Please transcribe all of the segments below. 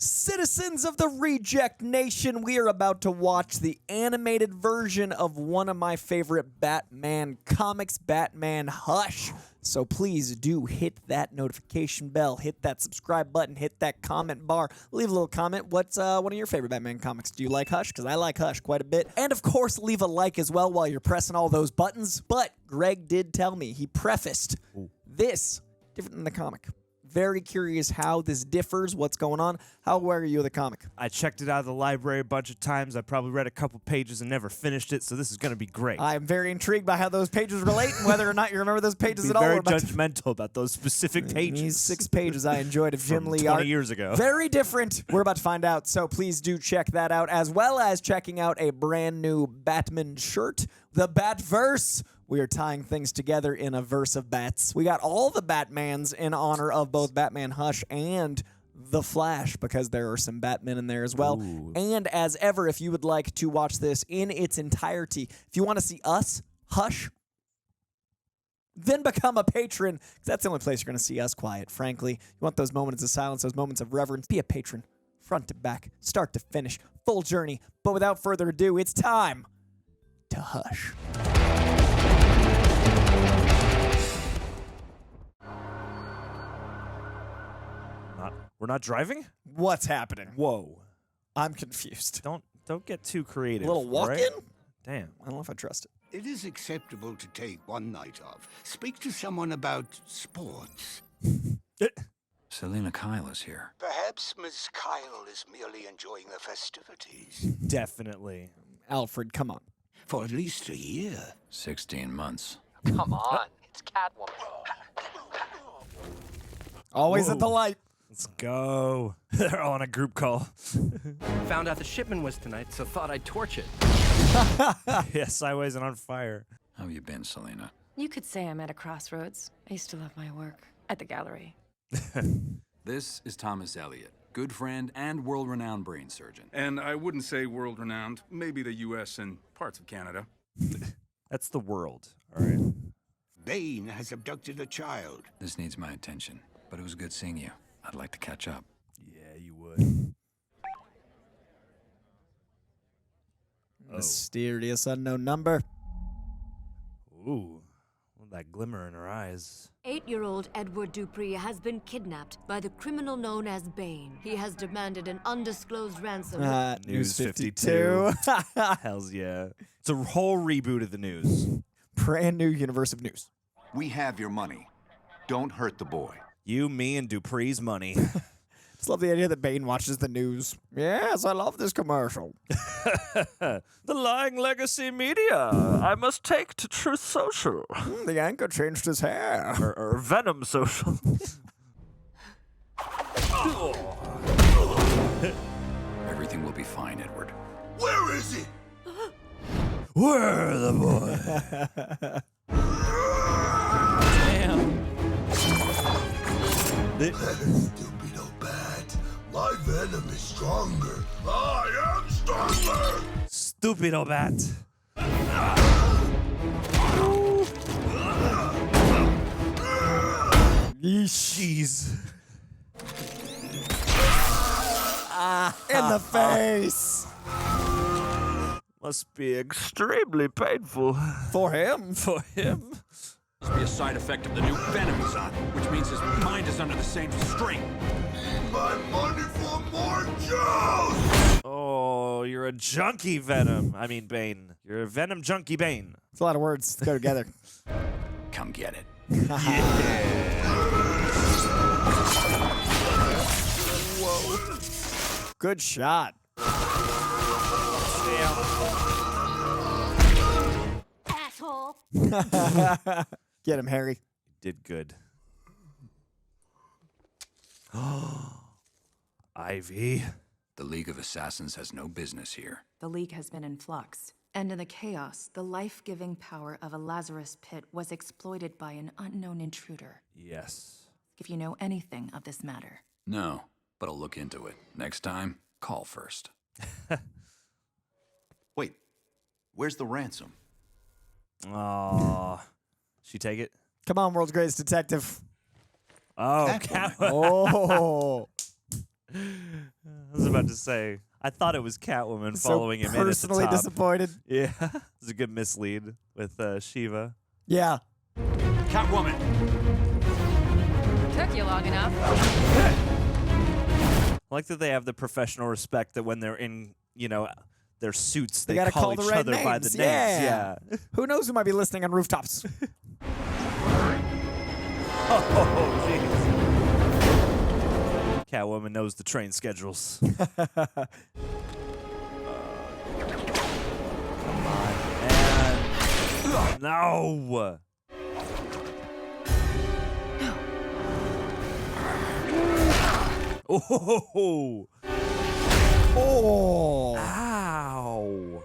Citizens of the Reject Nation, we are about to watch the animated version of one of my favorite Batman comics, Batman Hush. So please do hit that notification bell, hit that subscribe button, hit that comment bar, leave a little comment. What's one of your favorite Batman comics? Do you like Hush? Because I like Hush quite a bit. And of course, leave a like as well while you're pressing all those buttons. But Greg did tell me, he prefaced this different than the comic. Very curious how this differs, what's going on. How aware are you of the comic? I checked it out of the library a bunch of times. I probably read a couple pages and never finished it, so this is going to be great. I'm very intrigued by how those pages relate and whether or not you remember those pages at all. Very judgmental about those specific pages. These 6 pages I enjoyed of Jim Lee 20 years ago. Very different. We're about to find out, so please do check that out, as well as checking out a brand new Batman shirt, the Batverse. We are tying things together in a verse of bats. We got all the Batmans in honor of both Batman Hush and The Flash, because there are some Batmen in there as well. Ooh. And as ever, if you would like to watch this in its entirety, if you want to see us, Hush, then become a patron, because that's the only place you're going to see us quiet, frankly. You want those moments of silence, those moments of reverence. Be a patron, front to back, start to finish, full journey. But without further ado, it's time to Hush. We're not driving? What's happening? Whoa. I'm confused. Don't get too creative. A little walk-in? Right? Damn. I don't know if I trust it. It is acceptable to take one night off. Speak to someone about sports. Selina Kyle is here. Perhaps Miss Kyle is merely enjoying the festivities. Definitely. Alfred, come on. For at least a year. 16 months. Come on, it's Catwoman. Always at the light. Let's go. They're all on a group call. Found out the shipment was tonight, so thought I'd torch it. Yes, I wasn't on fire. How have you been, Selina? You could say I'm at a crossroads. I used to love my work at the gallery. This is Thomas Elliott, good friend and world-renowned brain surgeon. And I wouldn't say world-renowned, maybe the U.S. and parts of Canada. That's the world, all right? Bane has abducted a child. This needs my attention, but it was good seeing you. I'd like to catch up. Yeah, you would. Mysterious unknown number. Ooh, well, that glimmer in her eyes. 8-year-old Edward Dupree has been kidnapped by the criminal known as Bane. He has demanded an undisclosed ransom. News 52. Hells yeah. It's a whole reboot of the news. Brand new universe of news. We have your money. Don't hurt the boy. You, me, and Dupree's money. Just love the idea that Bane watches the news. Yes, I love this commercial. The lying legacy media. I must take to Truth Social. The anchor changed his hair. Or Venom Social. Everything will be fine, Edward. Where is he? Where the boy? Damn. Stupido bat. My venom is stronger. I am stronger. Stupido bat. Jeez. In the face. Must be extremely painful. For him? For him? Must be a side effect of the new venom he's on, which means his mind is under the same strain. Need my money for more juice. Oh, you're a junkie, Venom. I mean, Bane. You're a Venom junkie, Bane. It's a lot of words to go together. Come get it. Whoa. Good shot. Asshole! Get him, Harry. Did good. Ivy. The League of Assassins has no business here. The League has been in flux. And in the chaos, the life-giving power of a Lazarus pit was exploited by an unknown intruder. Yes. If you know anything of this matter. No, but I'll look into it. Next time, call first. Wait, where's the ransom? Aw. She take it? Come on, world's greatest detective. Oh, Catwoman. Oh. about to say. I thought it was Catwoman So following him in at the personally top. disappointed. Yeah, it was a good mislead with Shiva. Yeah. Catwoman! Took you long enough. I like that they have the professional respect that when they're in, their suits, they gotta call the each right other by the names. names. Yeah. Who knows who might be listening on rooftops? Oh, jeez. Catwoman knows the train schedules. Come on, man. No. Oh. Oh. Ow.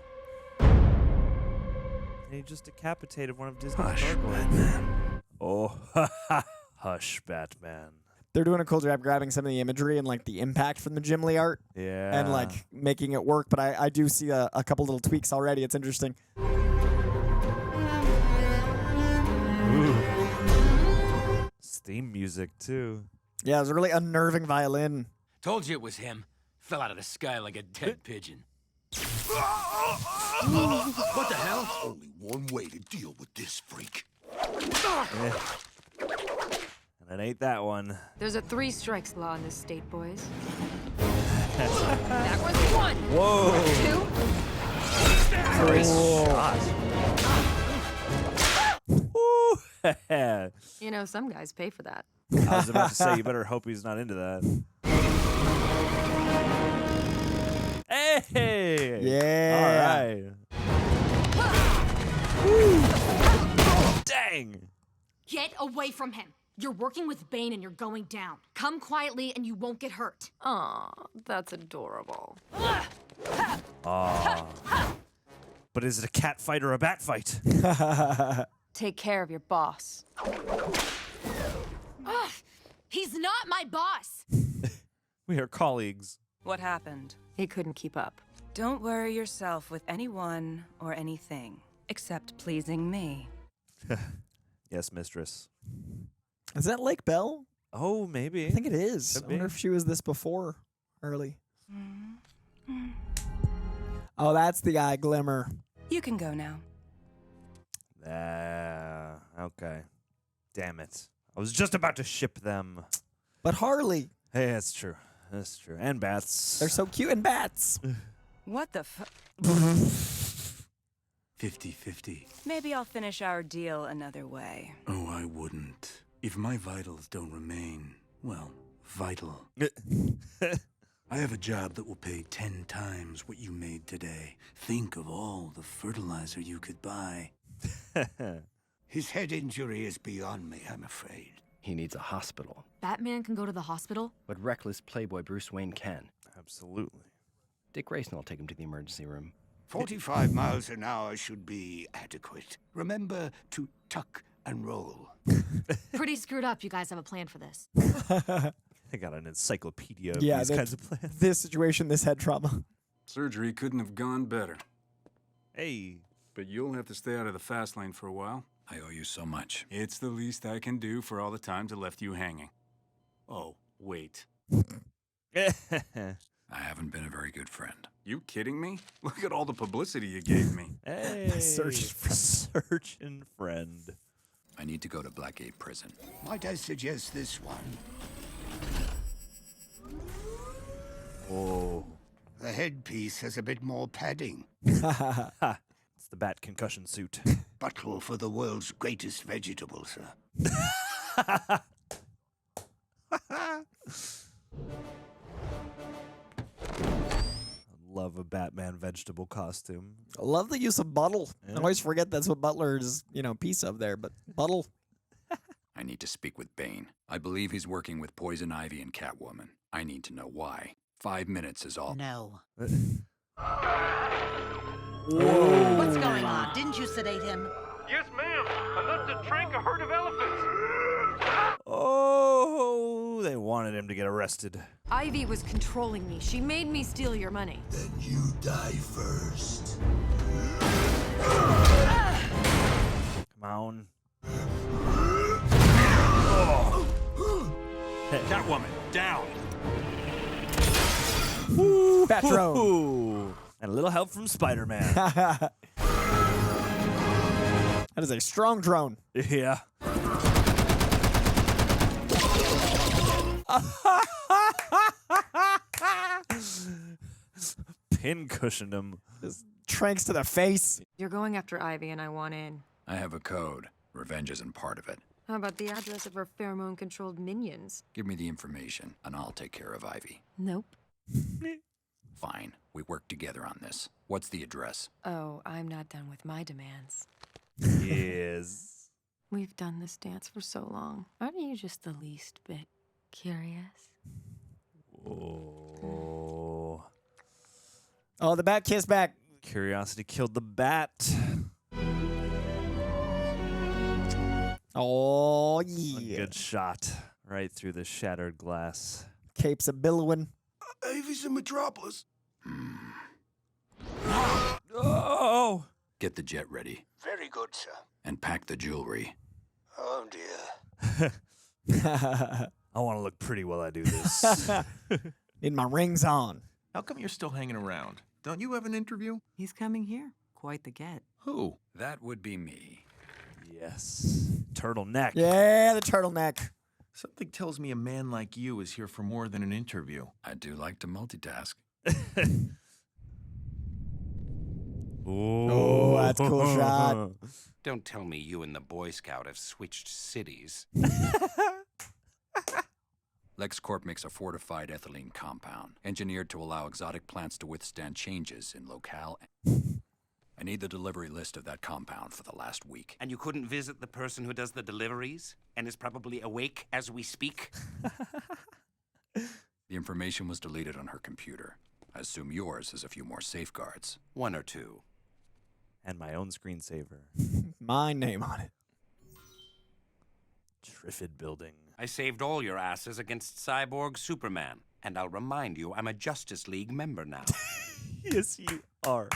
He just decapitated one of Disney's Hush, gargoyles. Batman. Oh, hush, Batman. They're doing a cool job grabbing some of the imagery and like the impact from the Jim Lee art Yeah. and like making it work. But I do see a couple little tweaks already. It's interesting. Ooh. Theme music, too. Yeah, it was a really unnerving violin. Told you it was him. Fell out of the sky like a dead pigeon. What the hell? Only one way to deal with this freak. And it ain't that one. There's a 3 strikes law in this state, boys. That was 1. Whoa. 2. Nice shot. Ooh. You know, some guys pay for that. I was about to say, you better hope he's not into that. Hey! Yeah. All right. Dang! Get away from him. You're working with Bane and you're going down. Come quietly and you won't get hurt. Aw, that's adorable. But is it a cat fight or a bat fight? Take care of your boss. He's not my boss. We are colleagues. What happened? He couldn't keep up. Don't worry yourself with anyone or anything, except pleasing me. Yes, mistress. Is that Lake Bell? Oh, maybe. I think it is. Could I wonder be. if she was this before early. Oh, that's the eye glimmer. You can go now. Okay. Damn it. I was just about to ship them. But Harley, Hey, that's true. That's true. And bats. they're so cute, and bats. What the 50-50. Maybe I'll finish our deal another way. Oh, I wouldn't. If my vitals don't remain, well, vital. I have a job that will pay 10 times what you made today. Think of all the fertilizer you could buy. His head injury is beyond me, I'm afraid. He needs a hospital. Batman can go to the hospital? But reckless playboy Bruce Wayne can. Absolutely. Dick Grayson will take him to the emergency room. 45 miles an hour should be adequate. Remember to tuck and roll. Pretty screwed up. You guys have a plan for this. I got an encyclopedia of Yeah, these that- kinds of plans. This situation, this head trauma. Surgery couldn't have gone better. Hey. But you'll have to stay out of the fast lane for a while. I owe you so much. It's the least I can do for all the times I left you hanging. Oh, wait. I haven't been a very good friend. You kidding me? Look at all the publicity you gave me. Hey. Surgeon friend. I need to go to Blackgate Prison. Might I suggest this one? Oh. The headpiece has a bit more padding. It's the bat concussion suit. Buttle for the world's greatest vegetable, sir. Love a Batman vegetable costume. I love the use of buttle. Yeah. I always forget that's what Butler is, piece of there, but buttle. I need to speak with Bane. I believe he's working with Poison Ivy and Catwoman. I need to know why. 5 minutes is all. No. Whoa. What's going on? Didn't you sedate him? Yes, ma'am. Enough to trank a herd of elephants. Oh, they wanted him to get arrested. Ivy was controlling me. She made me steal your money. Then you die first. Come on. Catwoman, down! Patron. Ooh. And a little help from Spider-Man. That is a strong drone. Yeah. Pin cushioned him. Just tranks to the face. You're going after Ivy and I want in. I have a code. Revenge isn't part of it. How about the address of her pheromone-controlled minions? Give me the information, and I'll take care of Ivy. Nope. Fine. We work together on this. What's the address? Oh, I'm not done with my demands. Yes. We've done this dance for so long. Aren't you just the least bit curious? Oh. Oh, the bat kiss back. Curiosity killed the bat. Oh, A yeah. good shot. Right through the shattered glass. Capes a billowing. Ivy's in Metropolis. Oh! Get the jet ready. Very good, sir. And pack the jewelry. Oh, dear. I want to look pretty while I do this. Need my rings on. How come you're still hanging around? Don't you have an interview? He's coming here. Quite the get. Who? That would be me. Yes. Turtleneck. Yeah, the turtleneck. Something tells me a man like you is here for more than an interview. I do like to multitask. Oh, that's a cool shot. Don't tell me you and the Boy Scout have switched cities. LexCorp makes a fortified ethylene compound, engineered to allow exotic plants to withstand changes in locale. I need the delivery list of that compound for the last week. And you couldn't visit the person who does the deliveries and is probably awake as we speak? The information was deleted on her computer. I assume yours has a few more safeguards. One or two. And my own screensaver. My name on it. Triffid building. I saved all your asses against Cyborg Superman. And I'll remind you, I'm a Justice League member now. Yes, you are.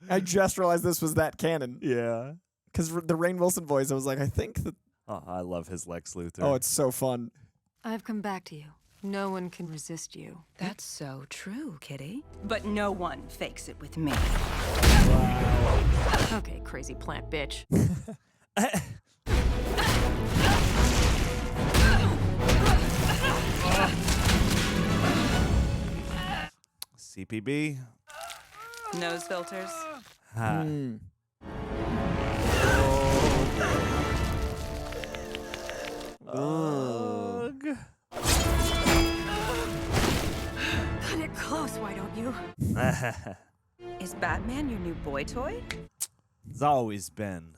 I just realized this was that canon. Yeah. Because the Rainn Wilson voice, I was like, I think that... Oh, I love his Lex Luthor. Oh, it's so fun. I've come back to you. No one can resist you. That's so true, Kitty. But no one fakes it with me. Okay, crazy plant bitch. CPB. Nose filters. Ha. Ugh. Cut it close, why don't you? Is Batman your new boy toy? It's always been.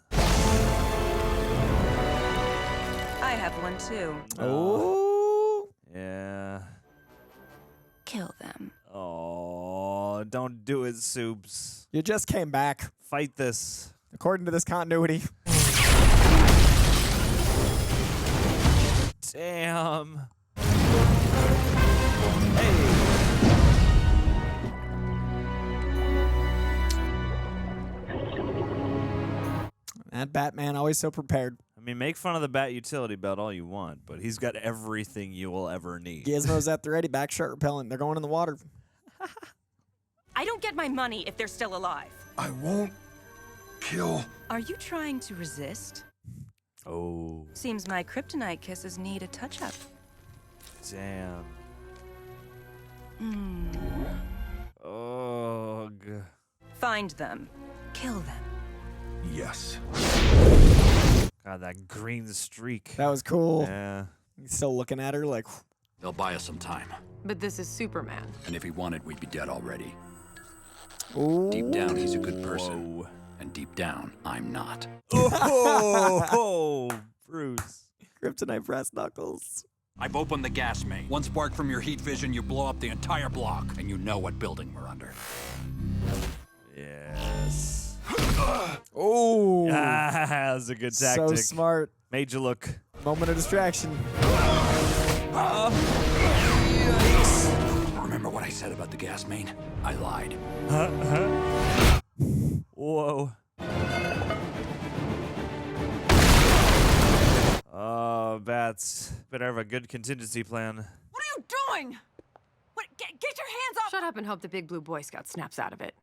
I have one too. Oh. Yeah. Kill them. Oh, don't do it, Soups. You just came back. Fight this. According to this continuity. Damn. That Batman, always so prepared. I mean, make fun of the Bat utility belt all you want, but he's got everything you will ever need. Gizmo's at the ready, back shark repellent. They're going in the water. I don't get my money if they're still alive. I won't kill. Are you trying to resist? Oh. Seems my kryptonite kisses need a touch-up. Damn. Ugh. Find them. Kill them. Yes. God, that green streak. That was cool. Yeah. He's still looking at her like... They'll buy us some time. But this is Superman. And if he wanted, we'd be dead already. Ooh. Deep down, he's a good person. Whoa. And deep down, I'm not. Oh, Bruce. Kryptonite brass knuckles. I've opened the gas main. One spark from your heat vision, you blow up the entire block. And you know what building we're under. Yes. Oh. That was a good tactic. So smart. Made you look. Moment of distraction. Remember what I said about the gas main? I lied. Whoa. Oh, Bats. Better have a good contingency plan. What are you doing? What? Get your hands off! Shut up and hope the big blue Boy Scout snaps out of it.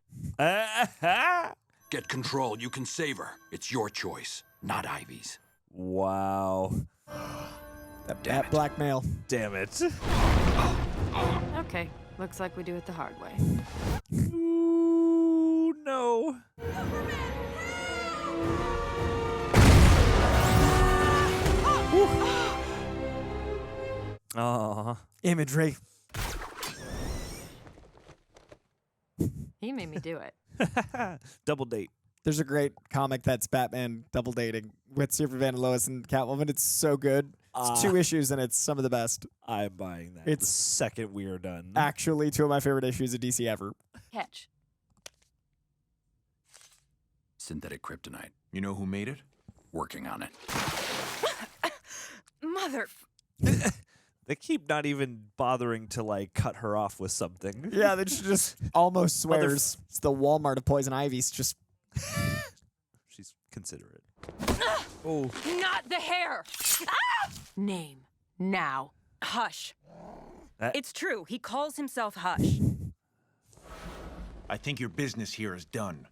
Get control. You can save her. It's your choice, not Ivy's. Wow. That blackmail. Damn it. Okay, looks like we do it the hard way. Ooh, no. Aw. Imagery. He made me do it. Double date. There's a great comic that's Batman double dating with Superman and Lois and Catwoman. It's so good. It's 2 issues and it's some of the best. I'm buying that. It's the second we are done. Actually, 2 of my favorite issues of DC ever. Catch. Synthetic kryptonite. You know who made it? Working on it. Mother... They keep not even bothering to, like, cut her off with something. Yeah, they just almost swears it's the Walmart of Poison Ivy's. Just She's considerate. Oh. Not the hair! Ah! Name. Now. Hush. It's true. He calls himself Hush. I think your business here is done.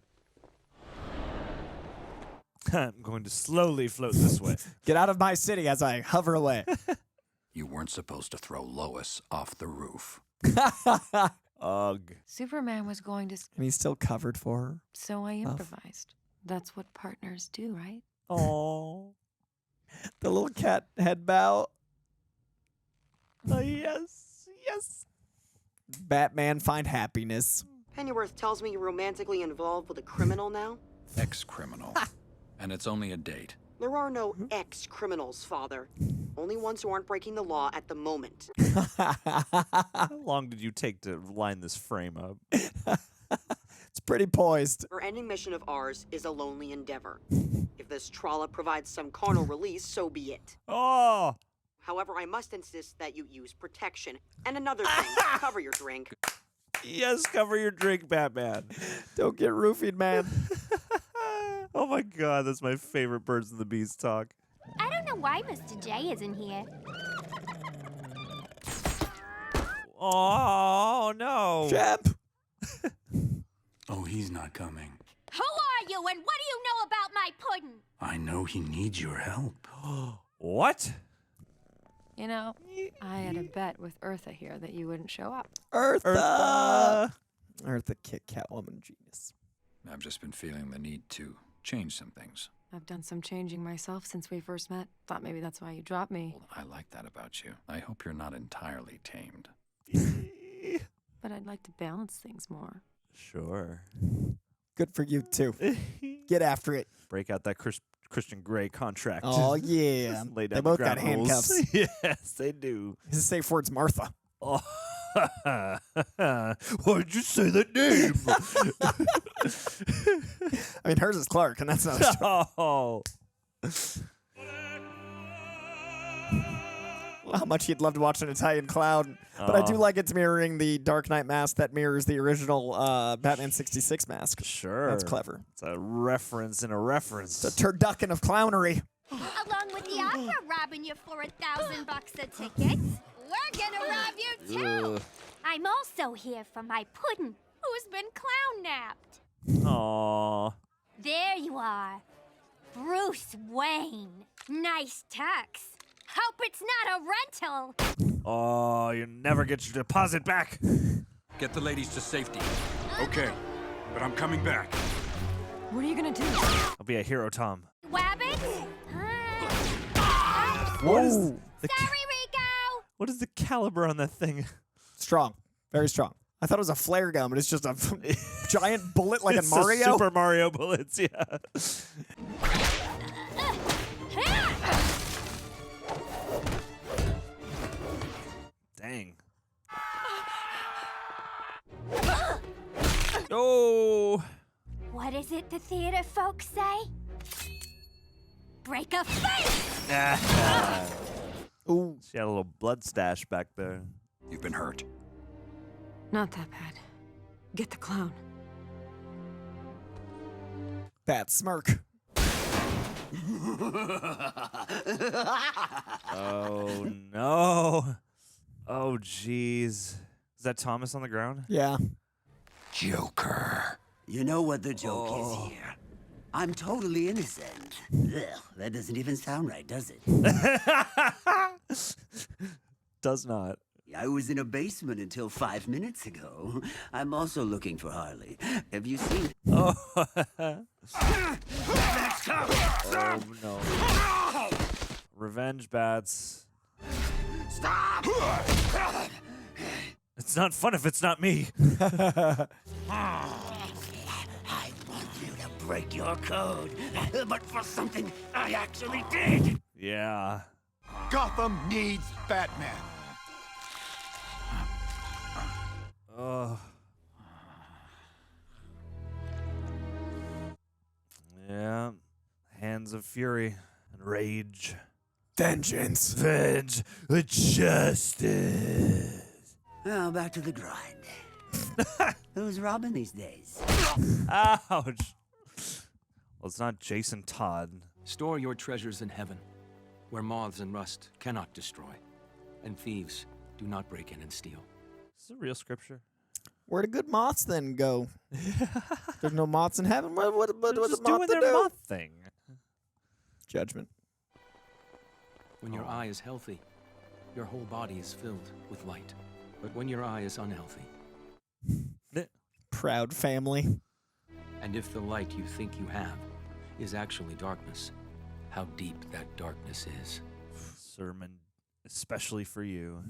I'm going to slowly float this way. Get out of my city as I hover away. You weren't supposed to throw Lois off the roof. Ugh. Superman was going to... And he's still covered for her. So I improvised. That's what partners do, right? Oh. The little cat head bow. Oh, yes. Yes. Batman find happiness. Pennyworth tells me you're romantically involved with a criminal now? Ex-criminal. And it's only a date. There are no ex-criminals, Father. Only ones who aren't breaking the law at the moment. How long did you take to line this frame up? It's pretty poised. Our ending mission of ours is a lonely endeavor. If this trollop provides some carnal release, so be it. Oh! However, I must insist that you use protection. And another thing, cover your drink. Yes, cover your drink, Batman. Don't get roofied, man. Oh my god, that's my favorite Birds and the Bees talk. I don't know why Mr. J isn't here. Oh, no. Champ. Oh, he's not coming. Who are you and what do you know about my pudding? I know he needs your help. What? You know, I had a bet with Eartha here that you wouldn't show up. Eartha kicked Catwoman genius. I've just been feeling the need to change some things. I've done some changing myself since we first met. Thought maybe that's why you dropped me. I like that about you. I hope you're not entirely tamed. But I'd like to balance things more. Sure. Good for you, too. Get after it. Break out that Christian Grey contract. Oh, yeah. Just lay down They the both ground got rules. handcuffs. Yes, they do. His safe word's Martha. Oh. Why'd you say that name? I mean, hers is Clark, and that's not Oh. how much he'd love to watch an Italian clown. But I do like it's mirroring the Dark Knight mask that mirrors the original Batman 66 mask. Sure. That's clever. It's a reference in a reference. It's a turducken of clownery. Along with the opera robbing you for $1,000 a ticket, we're gonna rob you too. Ugh. I'm also here for my puddin', who's been clown napped. Aww. There you are, Bruce Wayne. Nice tux. Hope it's not a rental. Oh, you never get your deposit back. Get the ladies to safety. Okay, but I'm coming back. What are you gonna do? I'll be a hero, Tom. Wabbit? What is Whoa. Sorry, Rico. What is the caliber on that thing? Strong. Very strong. I thought it was a flare gun, but it's just a giant bullet like It's in Mario. Super Mario bullets, yeah. Dang. Oh. What is it the theater folks say? Break a face! Ooh. She had a little blood stash back there. You've been hurt. Not that bad. Get the clown. That smirk. Oh, no. Oh, jeez. Is that Thomas on the ground? Yeah. Joker. You know what the joke is here. I'm totally innocent. Ugh, that doesn't even sound right, does it? Does not. I was in a basement until 5 minutes ago. I'm also looking for Harley. Have you seen? Oh. Let's go. Oh no. Revenge bats. Stop! It's not fun if it's not me. I want you to break your code, but for something I actually did. Yeah. Gotham needs Batman. Oh. Yeah. Hands of fury and rage. Vengeance. Venge. Justice. Well, back to the grind. Who's robbing these days? Ouch. Well, it's not Jason Todd. Store your treasures in heaven, where moths and rust cannot destroy, and thieves do not break in and steal. Is this a real scripture? Where do good moths then go? There's no moths in heaven. What They're the just moth doing to their do? moth thing. Judgment. When your eye is healthy, your whole body is filled with light. But when your eye is unhealthy, Proud family. and if the light you think you have is actually darkness, how deep that darkness is. Sermon especially for you.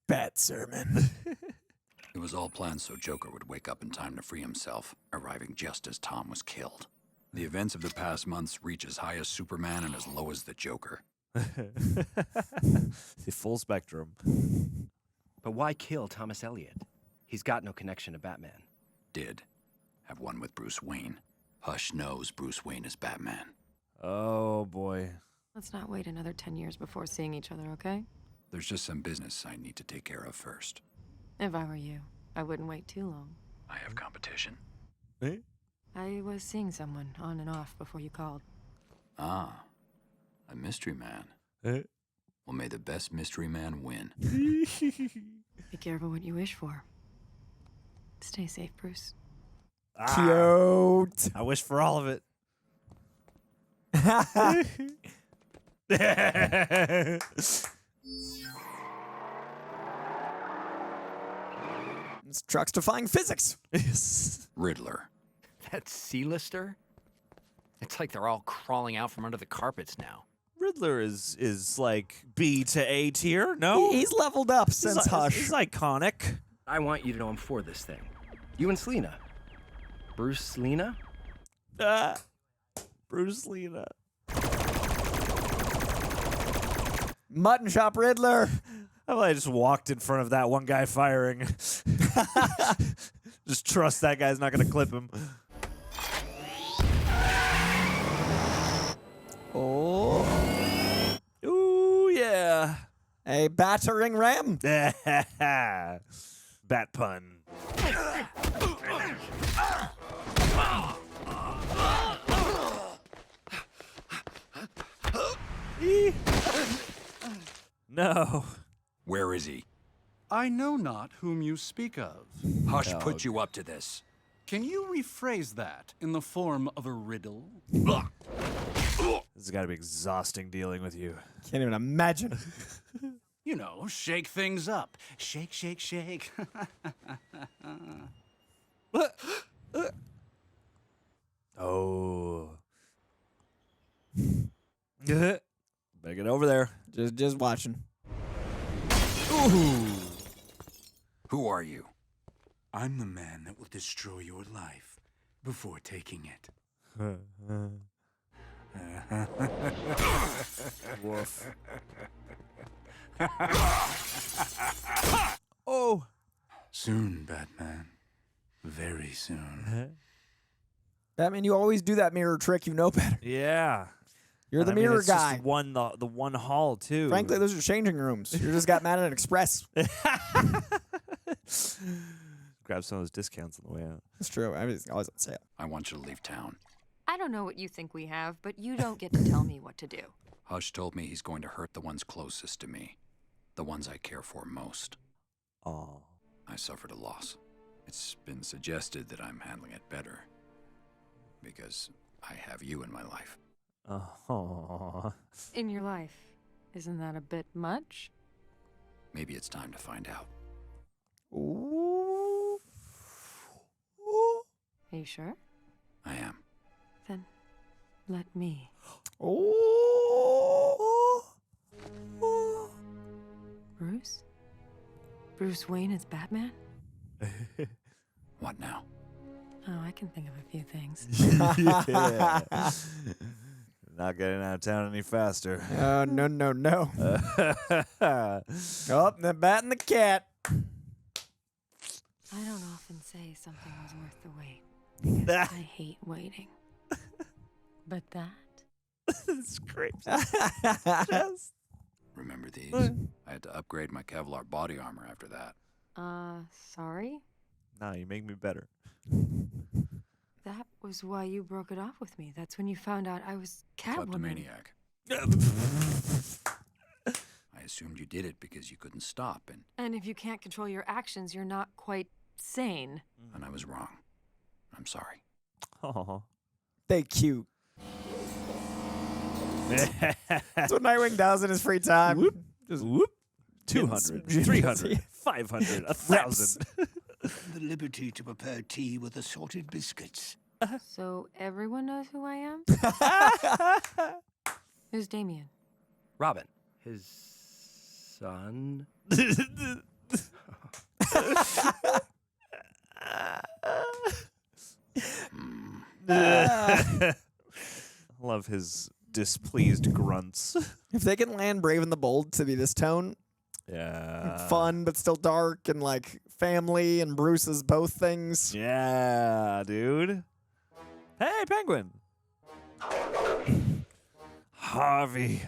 Bat sermon. It was all planned so Joker would wake up in time to free himself, arriving just as Tom was killed. The events of the past months reach as high as Superman and as low as the Joker. The full spectrum. But why kill Thomas Elliot? He's got no connection to Batman. Did have one with Bruce Wayne. Hush knows Bruce Wayne is Batman. Oh boy. Let's not wait another 10 years before seeing each other, okay? There's just some business I need to take care of first. If I were you, I wouldn't wait too long. I have competition. Eh? I was seeing someone on and off before you called. Ah, a mystery man. Eh? Well, may the best mystery man win. Be careful what you wish for. Stay safe, Bruce. Cute. I wish for all of it. This truck's defying physics. Riddler. That C-lister? It's like they're all crawling out from under the carpets now. Riddler is like B to A tier, no? He's leveled up since Hush. He's iconic. I want you to know I'm for this thing. You and Selena. Bruce Lena? Bruce Lena. Mutton Shop Riddler. I just walked in front of that one guy firing. Just trust that guy's not going to clip him. Oh. Ooh, yeah. A battering ram. Bat pun. No. Where is he? I know not whom you speak of. Hush put you up to this. Can you rephrase that in the form of a riddle? This has got to be exhausting dealing with you. Can't even imagine. You know, shake things up. Shake, shake, shake. Oh. Better get over there. Just watching. Ooh. Who are you? I'm the man that will destroy your life before taking it. Woof. Oh. Soon, Batman. Very soon. Batman, you always do that mirror trick. You know better. Yeah. You're the I mean, mirror it's guy. Just the one hall too. Frankly, those are changing rooms. You just got mad at an express. Grab some of those discounts on the way out. That's true. I mean, it's always on sale. I want you to leave town. I don't know what you think we have, but you don't get to tell me what to do. Hush told me he's going to hurt the ones closest to me. The ones I care for most. Oh. I suffered a loss. It's been suggested that I'm handling it better because I have you in my life. Oh. In your life. Isn't that a bit much? Maybe it's time to find out. Ooh. Are you sure? I am. Then let me. Oh. Bruce? Bruce Wayne is Batman? What now? Oh, I can think of a few things. Yeah. Not getting out of town any faster. Oh, no, no, no. Oh, the bat and the cat. I don't often say something was worth the wait. Because I hate waiting. But that? Scrapes. Remember these? I had to upgrade my Kevlar body armor after that. Sorry? Nah, you make me better. That was why you broke it off with me. That's when you found out I was Catwoman. Kleptomaniac. I assumed you did it because you couldn't stop, And if you can't control your actions, you're not quite sane. and I was wrong. I'm sorry. Oh. They cute. That's what Nightwing does in his free time. Whoop. Just whoop. 200, 300, 500, 1,000. The liberty to prepare tea with assorted biscuits. So everyone knows who I am? Who's Damien? Robin. His son? Love his displeased grunts. If they can land Brave and the Bold to be this tone, Yeah. fun but still dark, and like family and Bruce is both things. Yeah, dude. Hey, Penguin. Harvey.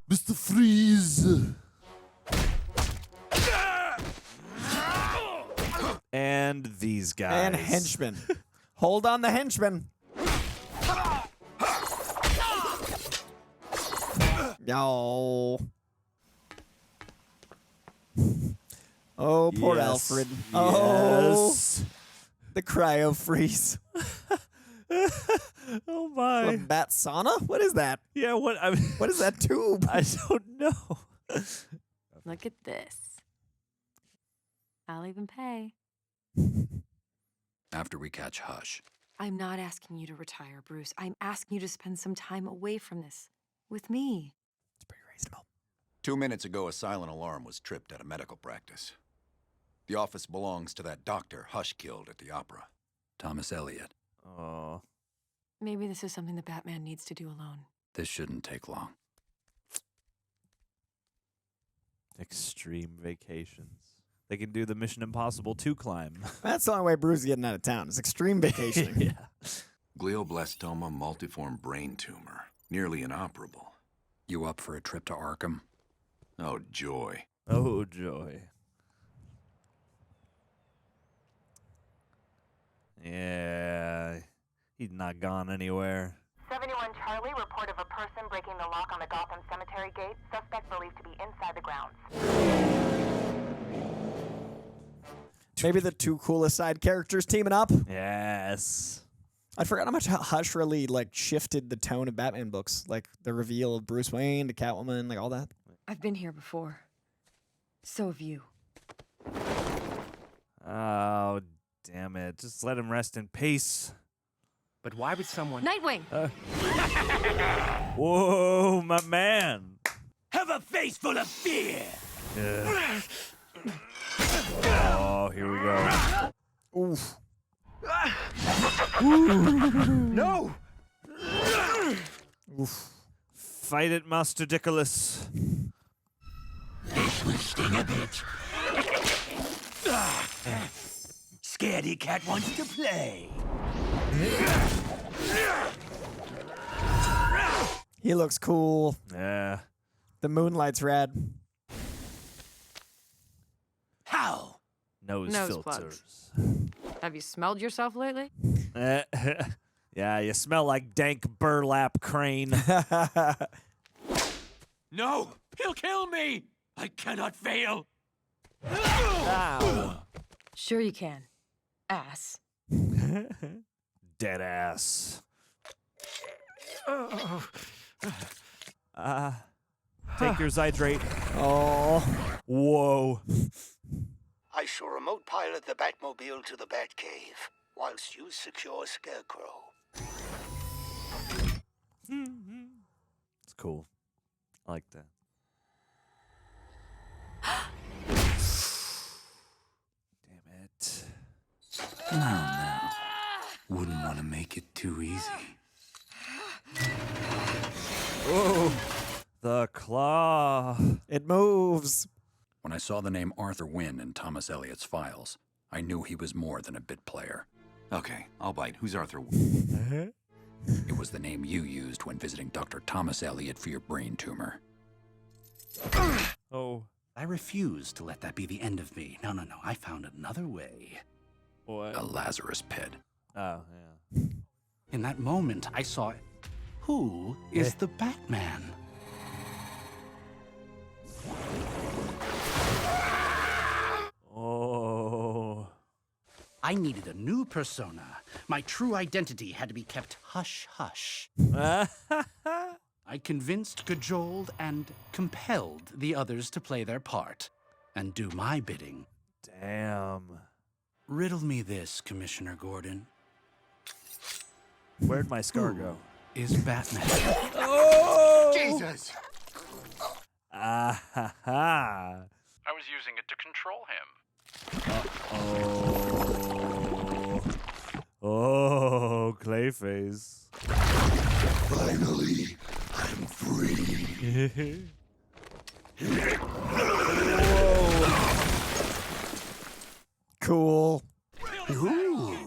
Mr. Freeze! And these guys. And henchmen. Hold on the henchmen. No. Oh, poor Yes. Alfred. Yes. Oh, the cryo freeze. Oh my. What, bat sauna? What is that? Yeah, what? I mean, What is that tube? I don't know. Look at this. I'll even pay. After we catch Hush. I'm not asking you to retire, Bruce. I'm asking you to spend some time away from this. With me. It's pretty reasonable. 2 minutes ago, a silent alarm was tripped at a medical practice. The office belongs to that doctor Hush killed at the opera. Thomas Elliot. Oh. Maybe this is something the Batman needs to do alone. This shouldn't take long. Extreme vacations. They can do the Mission Impossible 2 climb. That's the only way Bruce is getting out of town. It's extreme vacationing. Yeah. Glioblastoma multiform brain tumor. Nearly inoperable. You up for a trip to Arkham? Oh, joy. Oh, joy. Yeah. He's not gone anywhere. 71 Charlie, report of a person breaking the lock on the Gotham Cemetery gate. Suspect believed to be inside the grounds. Maybe the two coolest side characters teaming up. Yes. I forgot how much Hush really like shifted the tone of Batman books, like the reveal of Bruce Wayne to Catwoman, like all that. I've been here before. So have you. Oh, damn it. Just let him rest in peace. But why would someone... Nightwing! Whoa, my man. Have a face full of fear! Oh, here we go. Oof. No! Oof. Fight it, Master Dickolas. This will sting a bit. Scaredy cat wants to play. He looks cool. Yeah. The moonlight's rad. How? Nose filters. Plugs. Have you smelled yourself lately? Yeah, you smell like dank burlap crane. No! He'll kill me! I cannot fail. Ow. Sure you can. Ass. Dead ass. Take your Zydrate. Oh. Whoa. I shall remote pilot the Batmobile to the Batcave, whilst you secure Scarecrow. It's cool. I like that. Damn it. Now. Wouldn't want to make it too easy. Oh, the claw. It moves. When I saw the name Arthur Wynn in Thomas Elliott's files, I knew he was more than a bit player. Okay, I'll bite. Who's Arthur Wynn? It was the name you used when visiting Dr. Thomas Elliott for your brain tumor. Oh. I refuse to let that be the end of me. No. I found another way. What? A Lazarus pit. Oh, yeah. In that moment, I saw it. Who is the Batman? Oh. I needed a new persona. My true identity had to be kept hush-hush. I convinced, cajoled, and compelled the others to play their part and do my bidding. Damn. Riddle me this, Commissioner Gordon. Where'd my scar go? Is Batman? Oh! Jesus! Ah ha ha. I was using it to control him. Oh, Clayface. Finally, I'm free. Cool. Ooh,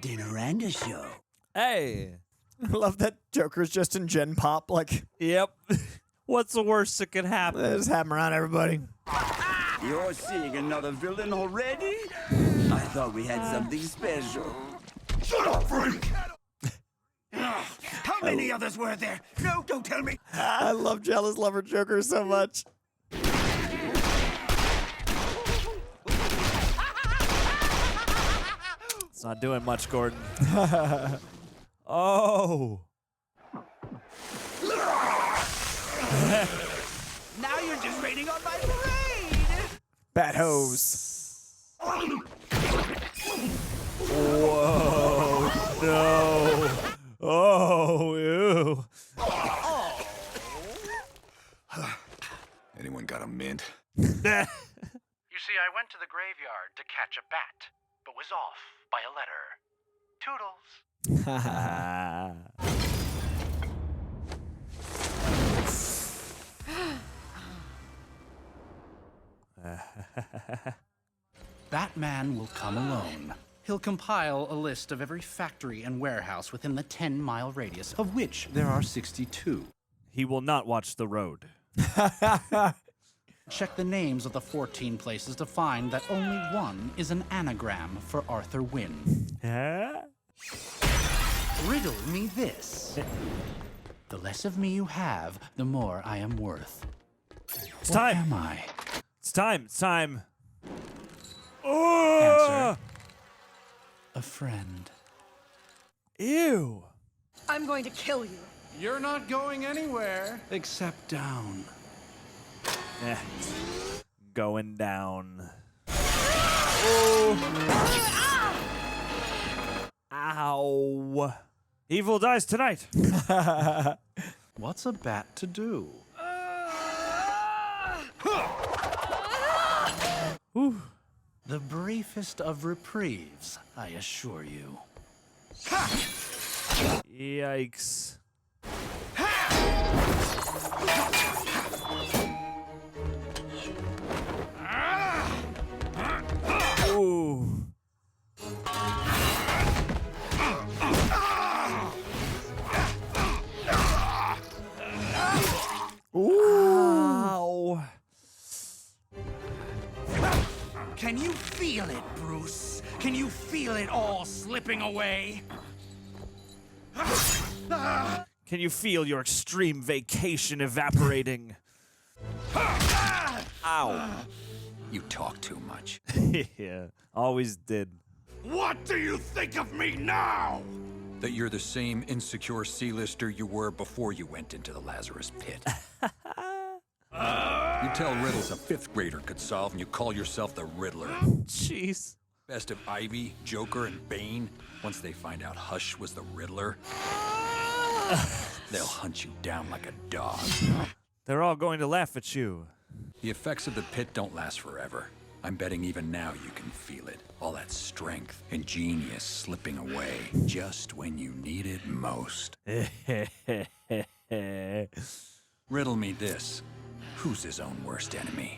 dinner and a show. Hey. I love that Joker's just in Gen Pop. Like, yep. What's the worst that could happen? Just have him around everybody. You're seeing another villain already? I thought we had something special. Shut up, freak! How many others were there? No, don't tell me. I love Jealous Lover Joker so much. It's not doing much, Gordon. Oh. Now you're just raining on my parade! Bat hose. Whoa. No. Oh, ew. Anyone got a mint? You see, I went to the graveyard to catch a bat, but was off by a letter. Toodles. Batman will come alone. He'll compile a list of every factory and warehouse within the 10-mile radius, of which there are 62. He will not watch the road. Check the names of the 14 places to find that only one is an anagram for Arthur Wynn. Riddle me this. The less of me you have, the more I am worth. It's What time. am I? It's time. It's time. Answer. A friend. Ew. I'm going to kill you. You're not going anywhere. Except down. Going down. Ow. Evil dies tonight. What's a bat to do? The briefest of reprieves, I assure you. Yikes. Ooh. Ow. Can you feel it, Bruce? Can you feel it all slipping away? Can you feel your extreme vacation evaporating? Ow. You talk too much. Yeah, always did. What do you think of me now? That you're the same insecure C-lister you were before you went into the Lazarus pit. You tell riddles a 5th grader could solve, and you call yourself the Riddler. Jeez. Best of Ivy, Joker, and Bane. Once they find out Hush was the Riddler, they'll hunt you down like a dog. They're all going to laugh at you. The effects of the pit don't last forever. I'm betting even now you can feel it. All that strength and genius slipping away just when you need it most. Riddle me this. Who's his own worst enemy?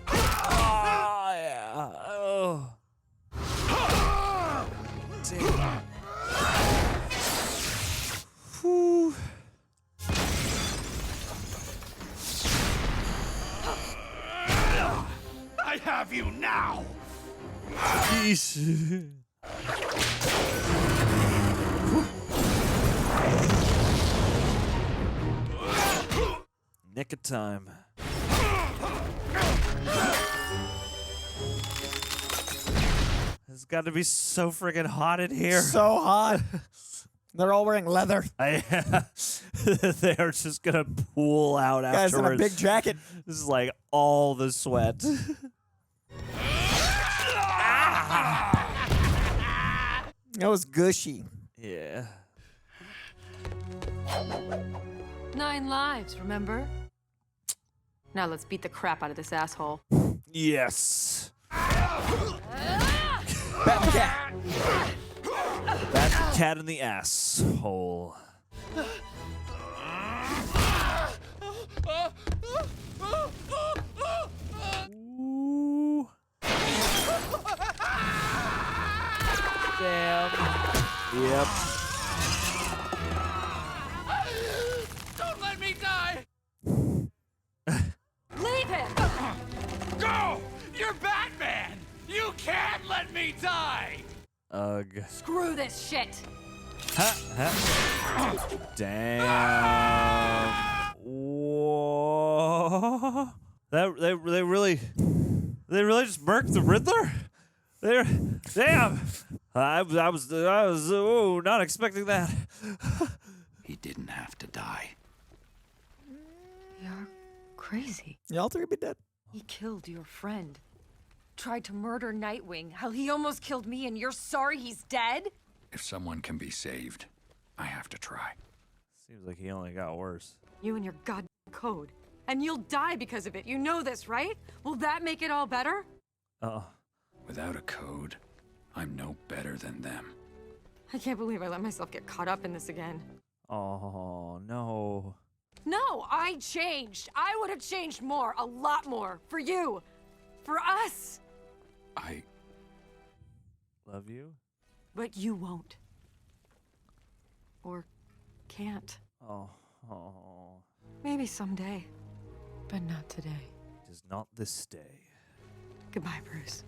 Oh, yeah. Oh. Damn. Whew. I have you now! Yeesh. Nick of time. It's got to be so friggin' hot in here. So hot. They're all wearing leather. They are just gonna pool out Guys in afterwards. a big jacket. This is like all the sweat. That was gushy. Yeah. 9 lives, remember? Now let's beat the crap out of this asshole. Yes. Bat Bat the cat in the asshole. Ooh. Damn. Yep. Don't let me die! Leave him! Go! You're Batman! You can't let me die! Ugh. Screw this shit! Damn. Whoa. They really just murked the Riddler? Damn. I was not expecting that. He didn't have to die. You're crazy. Y'all three be dead. He killed your friend. Tried to murder Nightwing. Hell, he almost killed me, and you're sorry he's dead? If someone can be saved, I have to try. Seems like he only got worse. You and your goddamn code. And you'll die because of it. You know this, right? Will that make it all better? Without a code, I'm no better than them. I can't believe I let myself get caught up in this again. Oh, no. No, I changed. I would have changed more, a lot more. For you. For us. I love you. But you won't. Or can't. Oh. Maybe someday. But not today. It is not this day. Goodbye, Bruce.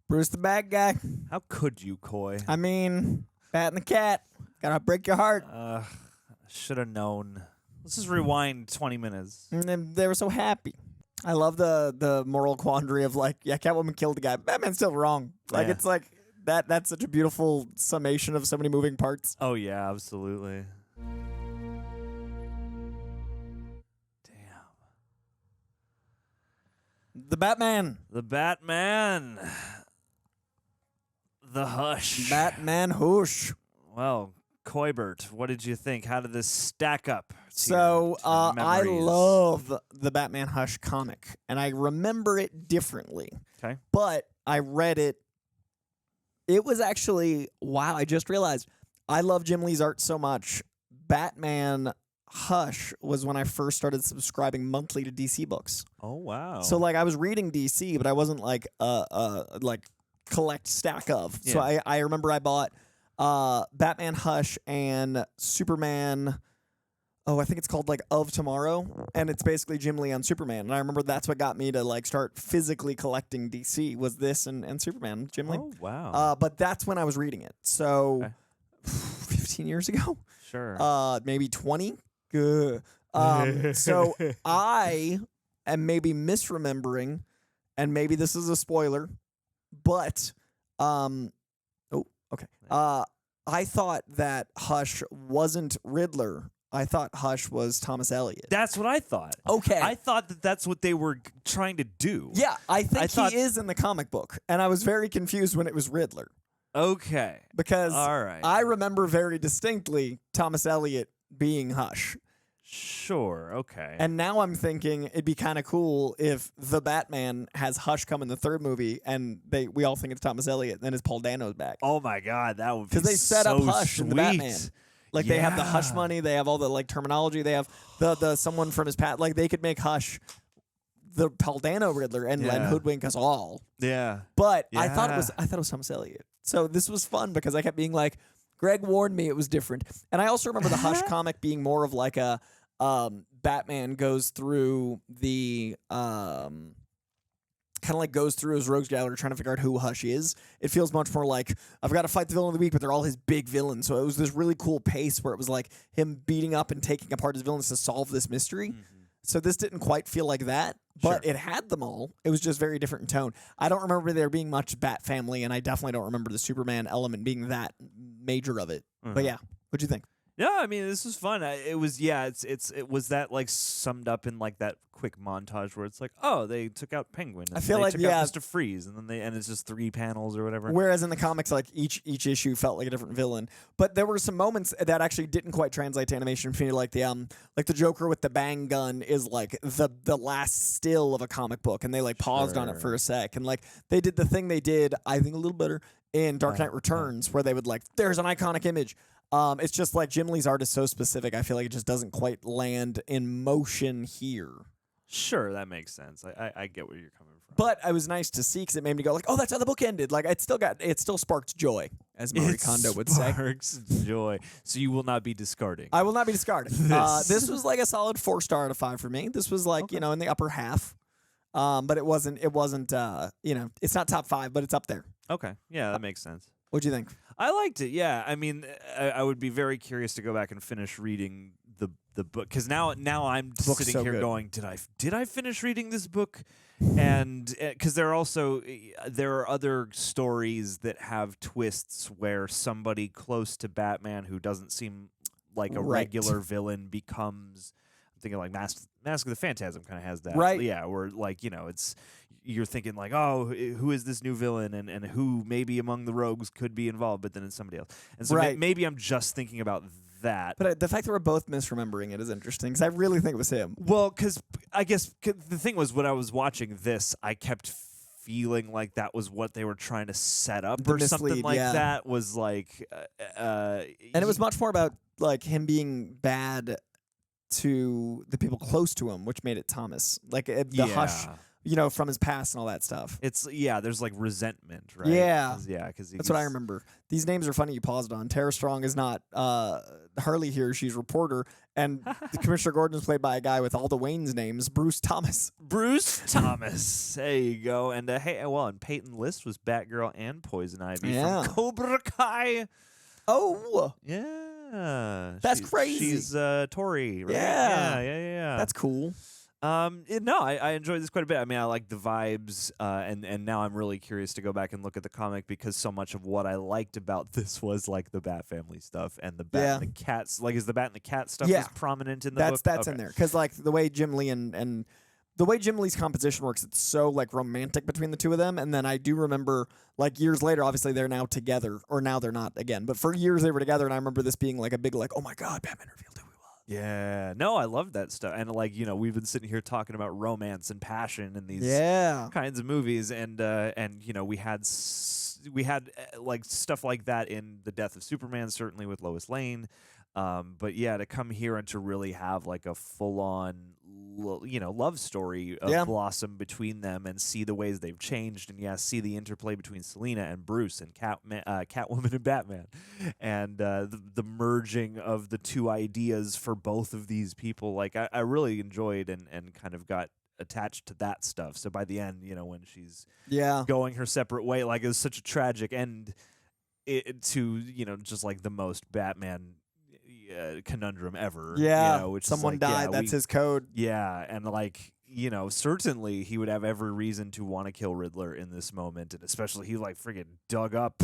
Bruce the bad guy. How could you, Coy? I mean, Bat and the cat. Gotta break your heart. Should have known. Let's just rewind 20 minutes. And then they were so happy. I love the moral quandary of like, yeah, Catwoman killed the guy. Batman's still wrong. Like, Yeah. it's like, that's such a beautiful summation of so many moving parts. Oh, yeah, absolutely. The Batman. The Batman. The Hush. Batman Hush. Well, Koibert, what did you think? How did this stack up? to So your I memories? love the Batman Hush comic, and I remember it differently. Okay. But I read it. It was actually, wow, I just realized I love Jim Lee's art so much. Batman Hush was when I first started subscribing monthly to DC books. Oh, wow. So like I was reading DC, but I wasn't like like collect stack of. So I remember I bought Batman Hush and Superman. Oh, I think it's called like Of Tomorrow, and it's basically Jim Lee on Superman. And I remember that's what got me to like start physically collecting DC was this and Superman, Jim Lee. Oh, wow. But that's when I was reading it. So 15 15 years ago. Sure. Maybe 20. So I am maybe misremembering, and maybe this is a spoiler, but okay. I thought that Hush wasn't Riddler. I thought Hush was Thomas Elliot. That's what I thought. Okay. I thought that that's what they were trying to do. Yeah, I think he is in the comic book, and I was very confused when it was Riddler. Okay. Because all right. I remember very distinctly Thomas Elliot being Hush. Sure, okay. And now I'm thinking it'd be kind of cool if the Batman has Hush come in the third movie, and we all think it's Thomas Elliot, and then it's Paul Dano's back. Oh my God, that would be because they set so up Hush in the Batman. sweet. Like they have the Hush money, they have all the like terminology, they have the someone from his past. Like they could make Hush the Paul Dano Riddler and hoodwink us all. Yeah, but I thought it was Thomas Elliot. So this was fun because I kept being like, Greg warned me it was different, and I also remember the Hush comic being more of like a Batman goes through the kind of like goes through his rogues gallery trying to figure out who Hush is. It feels much more like I've got to fight the villain of the week, but they're all his big villains. So it was this really cool pace where it was like him beating up and taking apart his villains to solve this mystery. So this didn't quite feel like that, but it had them all. It was just very different in tone. I don't remember there being much Bat Family, and I definitely don't remember the Superman element being that major of it. But yeah, what'd you think? Yeah, I mean, this was fun. It was it was that like summed up in like that quick montage where it's like, oh, they took out Penguin. And I feel they like took out Mr. Freeze, and then it's just 3 panels or whatever. Whereas in the comics, like each issue felt like a different villain. But there were some moments that actually didn't quite translate to animation for me, like the Joker with the bang gun is like the last still of a comic book, and they like paused on it for a sec, and like they did the thing they did, I think a little better in Dark Knight Returns, where they would like, there's an iconic image. It's just like Jim Lee's art is so specific. I feel like it just doesn't quite land in motion here. Sure, that makes sense. I get where you're coming from. But it was nice to see because it made me go like, oh, that's how the book ended. Like it still sparked joy, as Marie Kondo would say. Sparks joy. So you will not be discarding. I will not be discarding. This was like a solid 4-star out of 5 for me. This was like in the upper half. But it wasn't. It's not top 5, but it's up there. Okay, yeah, that makes sense. What'd you think? I liked it. Yeah, I mean, I would be very curious to go back and finish reading the book because now I'm sitting so here good. going, did I finish reading this book? And because there are other stories that have twists where somebody close to Batman who doesn't seem like a regular villain becomes. I'm thinking like Mask of the Phantasm kind of has that, right? Yeah, where like you're thinking like, oh, who is this new villain, and who maybe among the rogues could be involved, but then it's somebody else. And so maybe I'm just thinking about that. But the fact that we're both misremembering it is interesting because I really think it was him. Well, because I guess the thing was when I was watching this, I kept feeling like that was what they were trying to set up or something like that. Was like, and it was much more about like him being bad to the people close to him, which made it Thomas. Like the Hush. From his past and all that stuff. It's there's like resentment, right? Yeah, because that's what I remember. These names are funny. You paused on. Tara Strong is not Harley here. She's reporter, and Commissioner Gordon is played by a guy with all the Wayne's names, Bruce Thomas. Bruce Thomas. There you go. And and Peyton List was Batgirl and Poison Ivy from Cobra Kai. Oh, yeah, that's crazy. She's Tori, right? Yeah. That's cool. I enjoyed this quite a bit. I mean, I like the vibes, and now I'm really curious to go back and look at the comic because so much of what I liked about this was like the Bat Family stuff and the Bat and the Cats. Like, is the Bat and the Cat stuff is prominent in the book? That's in there because like the way Jim Lee and the way Jim Lee's composition works, it's so like romantic between the two of them. And then I do remember like years later, obviously they're now together, or now they're not again. But for years they were together, and I remember this being like a big like, oh my God, Batman revealed who he was. Yeah, no, I love that stuff, and like we've been sitting here talking about romance and passion in these kinds of movies, and we had like stuff like that in The Death of Superman, certainly with Lois Lane, but to come here and to really have like a full on love story blossom between them and see the ways they've changed, and see the interplay between Selina and Bruce and Catwoman and Batman, and the merging of the two ideas for both of these people. Like I really enjoyed and kind of got attached to that stuff. So by the end, when she's going her separate way, like it was such a tragic end to just like the most Batman conundrum ever. Yeah, which someone is like, died. That's his code. Yeah, and like certainly he would have every reason to want to kill Riddler in this moment, and especially he like friggin' dug up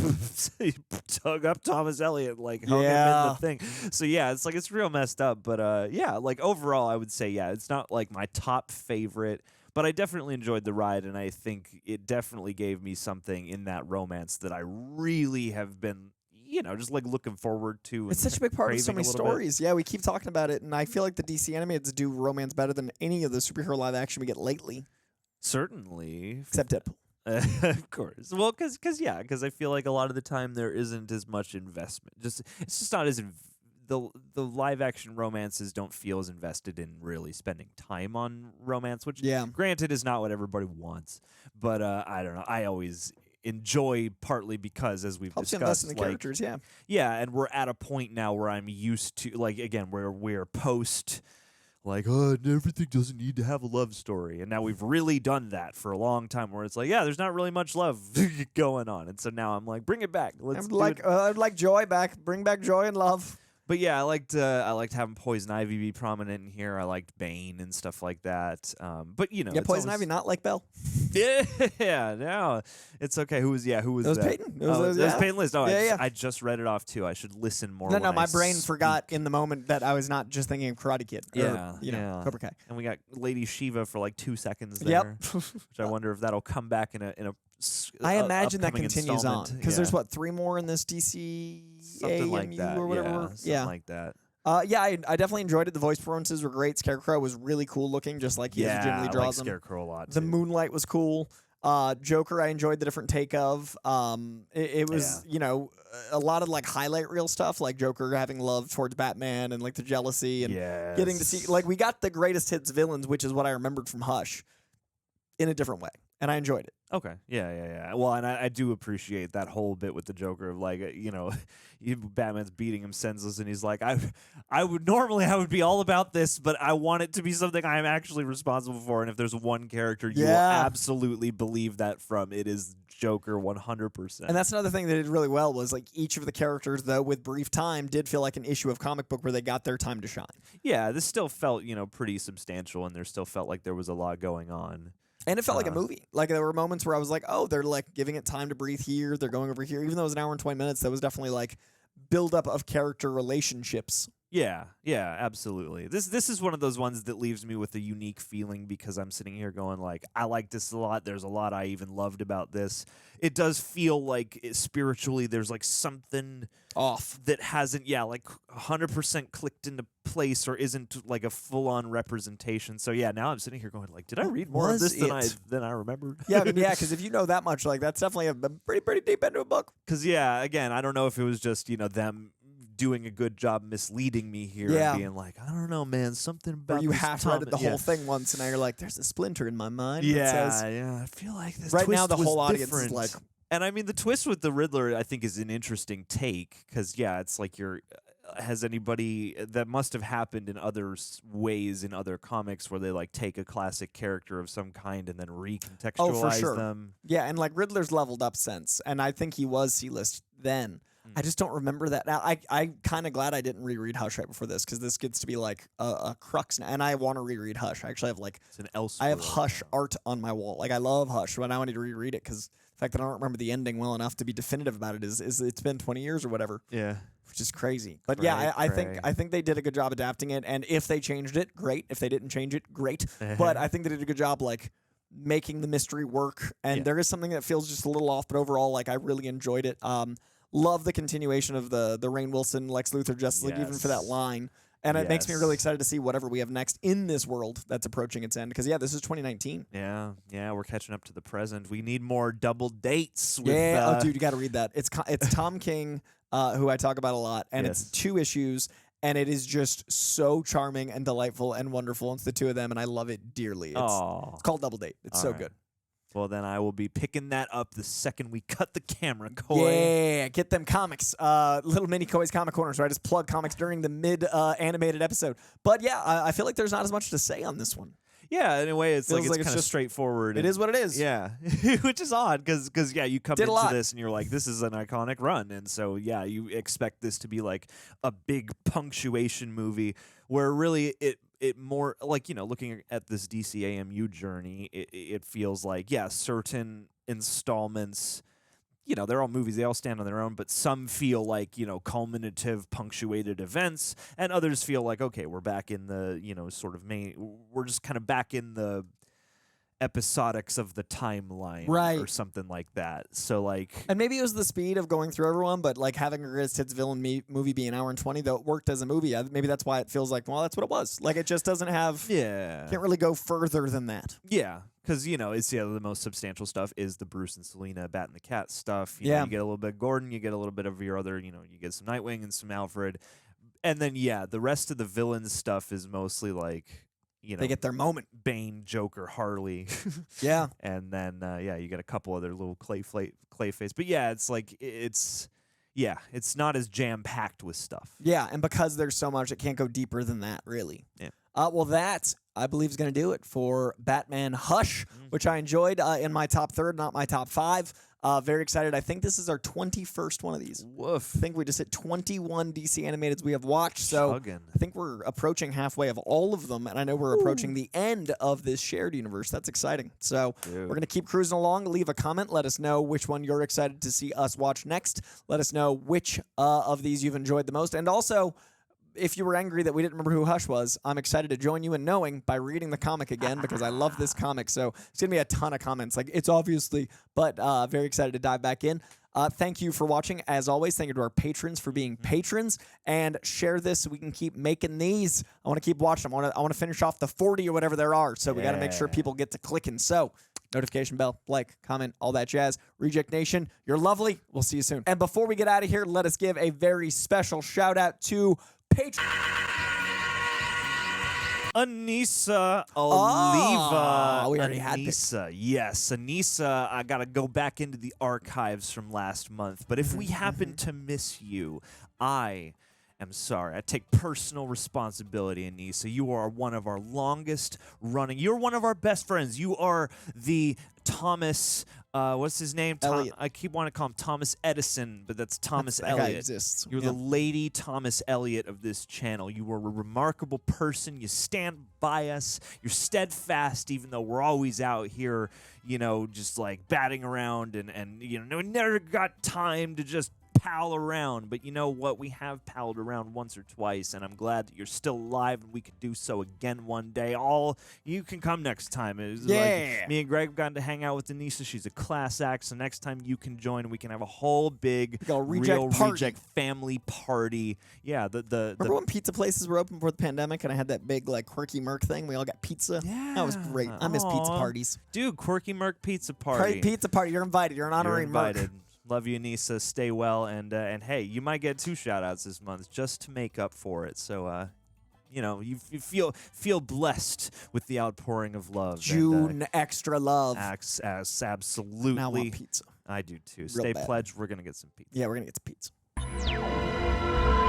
Thomas Elliot, like hung him in the thing. So yeah, it's like it's real messed up. But like overall, I would say it's not like my top favorite. But I definitely enjoyed the ride, and I think it definitely gave me something in that romance that I really have been, just like looking forward to. It's such a big part of so many stories. Yeah, we keep talking about it, and I feel like the DC animateds do romance better than any of the superhero live action we get lately. Certainly. Except Deadpool. Of course. Well, because I feel like a lot of the time there isn't as much investment. It's just not as the live action romances don't feel as invested in really spending time on romance, which granted is not what everybody wants. But I don't know. I always enjoy partly because, as we've helps discussed, invest in the characters. And we're at a point now where I'm used to, like, again, where we're post. Like, everything doesn't need to have a love story. And now we've really done that for a long time where it's like, there's not really much love going on. And so now I'm like, bring it back. I'd like joy back. Bring back joy and love. But yeah, I liked having Poison Ivy be prominent in here. I liked Bane and stuff like that. But Poison Ivy not like Belle. Yeah, no, it's okay. Who was it was that? Peyton. It was Peyton List. Oh, I just read it off too. I should listen more. No, my brain forgot in the moment that I was not just thinking of Karate Kid. Cobra Kai. And we got Lady Shiva for like 2 seconds there. Which I wonder if that'll come back in a I imagine that upcoming continues on installment. because there's 3 more in this DC something like that or whatever. Something like that. I definitely enjoyed it. The voice performances were great. Scarecrow was really cool looking, just like he generally draws I like them. Scarecrow a lot. The Moonlight was cool. Joker, I enjoyed the different take of. It was a lot of like highlight reel stuff, like Joker having love towards Batman and like the jealousy and getting to see like we got the greatest hits villains, which is what I remembered from Hush, in a different way, and I enjoyed it. Okay. Yeah. Well, and I do appreciate that whole bit with the Joker of like, Batman's beating him senseless, and he's like, I would be all about this, but I want it to be something I'm actually responsible for. And if there's one character you will absolutely believe that from, it is Joker 100%. And that's another thing they did really well was like each of the characters, though, with brief time, did feel like an issue of comic book where they got their time to shine. Yeah, this still felt, pretty substantial, and there still felt like there was a lot going on. And it felt like a movie. Like there were moments where I was like, oh, they're like giving it time to breathe here. They're going over here. Even though it was an hour and 20 minutes, that was definitely like buildup of character relationships. Yeah, absolutely. This is one of those ones that leaves me with a unique feeling because I'm sitting here going like, I like this a lot. There's a lot I even loved about this. It does feel like spiritually there's like something off that hasn't, like 100% clicked into place or isn't like a full-on representation. So yeah, now I'm sitting here going like, did I read more of this than I remembered? Yeah, because if you know that much, like that's definitely a pretty deep into a book. Because again, I don't know if it was just them doing a good job misleading me here and being like, I don't know, man, something about or you half read the whole thing once and now you're like, there's a splinter in my mind that says, I feel like this right twist now the was whole audience different. is like, and I mean the twist with the Riddler I think is an interesting take because it's like has anybody that must have happened in other ways in other comics where they like take a classic character of some kind and then recontextualize them. Yeah, and like Riddler's leveled up since, and I think he was C-list then. I just don't remember that now. I'm kind of glad I didn't reread Hush right before this because this gets to be like a crux now, and I want to reread Hush. I actually have like I have Hush art on my wall. Like I love Hush, but I want to reread it because the fact that I don't remember the ending well enough to be definitive about it is it's been 20 years or whatever. Yeah, which is crazy. But I think they did a good job adapting it, and if they changed it, great. If they didn't change it, great. But I think they did a good job like making the mystery work, and there is something that feels just a little off, but overall, like I really enjoyed it. Love the continuation of the Rainn Wilson, Lex Luthor, Justice League, even for that line. And it makes me really excited to see whatever we have next in this world that's approaching its end. Because, this is 2019. Yeah, we're catching up to the present. We need more double dates. With, oh, dude, you got to read that. It's Tom King, who I talk about a lot, and it's 2 issues, and it is just so charming and delightful and wonderful. It's the 2 of them, and I love it dearly. It's called Double Date. It's so good. Well, then I will be picking that up the second we cut the camera, Coy. Yeah, get them comics. Little mini Coy's Comic Corner, so I just plug comics during the mid-animated episode. But yeah, I feel like there's not as much to say on this one. Yeah, in a way, it's Feels like like it's it's kind of just- straightforward. It is what it is. Yeah, which is odd because yeah, you come Did a into lot. this and you're like, this is an iconic run, and so yeah, you expect this to be like a big punctuation movie where really it more like, you know, looking at this DCAMU journey, it feels like, yeah, certain installments, you know, they're all movies, they all stand on their own, but some feel like, you know, culminative punctuated events, and others feel like, okay, we're back in the, you know, sort of we're just kind of back in the episodics of the timeline, Right. or something like that. So like, And maybe it was the speed of going through everyone, but like having a greatest hits villain movie be an hour and 20, though it worked as a movie. Maybe that's why it feels like, well, that's what it was. Like it just doesn't have, can't really go further than that. yeah, because, you know, it's the most substantial stuff is the Bruce and Selena Bat and the Cat stuff. You know, Yeah. you get a little bit of Gordon, you get a little bit of your other, you know, you get some Nightwing and some Alfred, and then yeah, the rest of the villain stuff is mostly like, you know, They get their moment. Bane, Joker, Harley. Yeah. And then yeah, you get a couple other little Clayface. But yeah, it's like it's not as jam packed with stuff. Yeah, and because there's so much, it can't go deeper than that, really. Yeah. Well, that, I believe, is going to do it for Batman Hush, which I enjoyed in my top third, not my top 5. Very excited. I think this is our 21st one of these. Woof. I think we just hit 21 DC animateds we have watched. So Chuggin'. I think we're approaching halfway of all of them, and I know we're approaching the end of this shared universe. That's exciting. So we're going to keep cruising along. Leave a comment. Let us know which one you're excited to see us watch next. Let us know which of these you've enjoyed the most. And also, if you were angry that we didn't remember who Hush was, I'm excited to join you in knowing by reading the comic again because I love this comic. So it's going to be a ton of comments. Like, it's obviously, but very excited to dive back in. Thank you for watching. As always, thank you to our patrons for being patrons. And share this so we can keep making these. I want to keep watching them. I want to finish off the 40 or whatever there are. So we got to make sure people get to clicking. So notification bell, like, comment, all that jazz. Reject Nation, you're lovely. We'll see you soon. And before we get out of here, let us give a very special shout out to Patron. Anissa Oliva. Oh, we already had Anissa. Yes, Anissa. I got to go back into the archives from last month. But if we happen to miss you, I am sorry. I take personal responsibility, Anissa. You are one of our longest running. You're one of our best friends. You are the Thomas. What's his name? Elliot. I keep wanting to call him Thomas Edison, but that's Thomas That guy Elliot. exists. You're Yeah. the Lady Thomas Elliot of this channel. You are a remarkable person. You stand by us. You're steadfast, even though we're always out here, you know, just like batting around and you know, never got time to just pal around. But you know what? We have palled around once or twice, and I'm glad that you're still alive and we could do so again one day. You can come next time. It was like me and Greg got to hang out with Anissa. She's a class act, so next time you can join and we can have a whole big reject family party. Yeah, Remember when pizza places were open before the pandemic and I had that big like quirky Merc thing? We all got pizza. Yeah. That was great. I miss pizza parties. Dude, quirky Merc pizza party. Pizza party. You're invited. You're an honorary You're invited. Merc. Love you, Anissa. Stay well, and hey, you might get 2 shout-outs this month just to make up for it. So, you know, you feel blessed with the outpouring of love. June extra love. Absolutely. Now I want pizza. I do too. Real Stay bad. pledged. We're gonna get some pizza. Yeah, we're gonna get some pizza.